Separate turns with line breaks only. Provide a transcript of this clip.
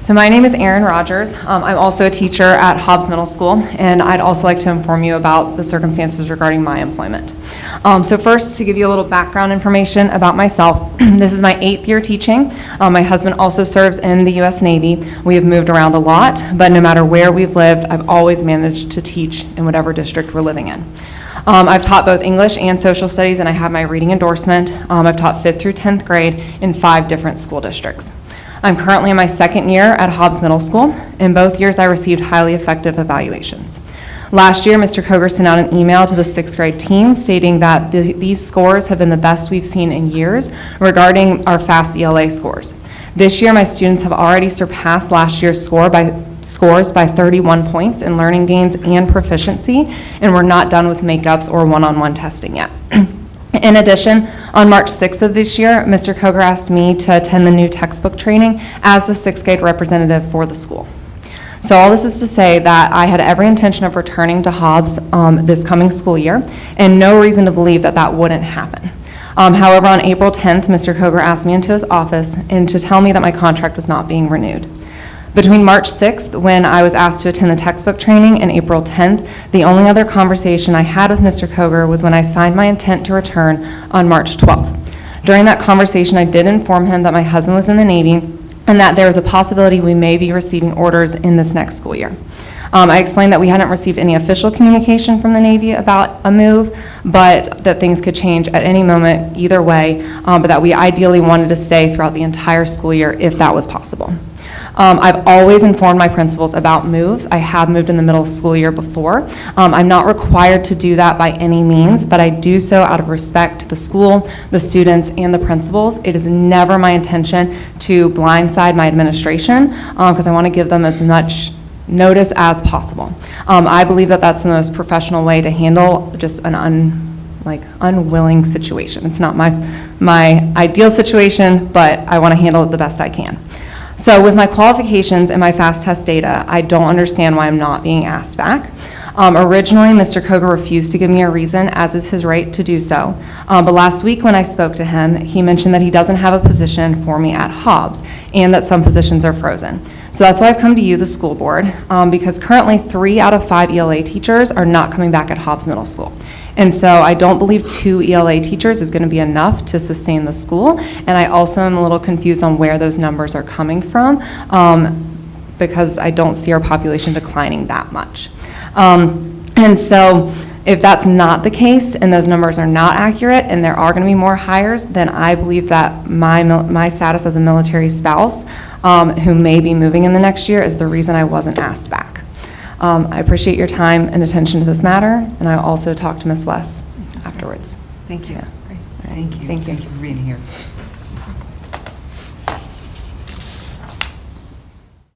So my name is Erin Rogers. I'm also a teacher at Hobbs Middle School, and I'd also like to inform you about the circumstances regarding my employment. So first, to give you a little background information about myself, this is my 8th year teaching. My husband also serves in the U.S. Navy. We have moved around a lot, but no matter where we've lived, I've always managed to teach in whatever district we're living in. I've taught both English and social studies, and I have my reading endorsement. I've taught 5th through 10th grade in 5 different school districts. I'm currently in my 2nd year at Hobbs Middle School. In both years, I received highly effective evaluations. Last year, Mr. Koger sent out an email to the 6th grade team stating that these scores have been the best we've seen in years regarding our FAST ELA scores. This year, my students have already surpassed last year's scores by 31 points in learning gains and proficiency, and we're not done with makeups or one-on-one testing yet. In addition, on March 6th of this year, Mr. Koger asked me to attend the new textbook training as the 6th grade representative for the school. So all this is to say that I had every intention of returning to Hobbs this coming school year, and no reason to believe that that wouldn't happen. However, on April 10th, Mr. Koger asked me into his office and to tell me that my contract was not being renewed. Between March 6th, when I was asked to attend the textbook training, and April 10th, the only other conversation I had with Mr. Koger was when I signed my intent to return on March 12th. During that conversation, I did inform him that my husband was in the Navy and that there was a possibility we may be receiving orders in this next school year. I explained that we hadn't received any official communication from the Navy about a move, but that things could change at any moment either way, but that we ideally wanted to stay throughout the entire school year if that was possible. I've always informed my principals about moves. I have moved in the middle school year before. I'm not required to do that by any means, but I do so out of respect to the school, the students, and the principals. It is never my intention to blindside my administration because I want to give them as much notice as possible. I believe that that's the most professional way to handle just an unwilling situation. It's not my ideal situation, but I want to handle it the best I can. So with my qualifications and my FAST test data, I don't understand why I'm not being asked back. Originally, Mr. Koger refused to give me a reason, as is his right to do so. But last week when I spoke to him, he mentioned that he doesn't have a position for me at Hobbs and that some positions are frozen. So that's why I've come to you, the school board, because currently 3 out of 5 ELA teachers are not coming back at Hobbs Middle School. And so I don't believe 2 ELA teachers is going to be enough to sustain the school. And I also am a little confused on where those numbers are coming from because I don't see our population declining that much. And so if that's not the case and those numbers are not accurate and there are going to be more hires, then I believe that my status as a military spouse who may be moving in the next year is the reason I wasn't asked back. I appreciate your time and attention to this matter, and I also talked to Ms. West afterwards.
Thank you.
Yeah.
Thank you.
Thank you.
Thank you for being here.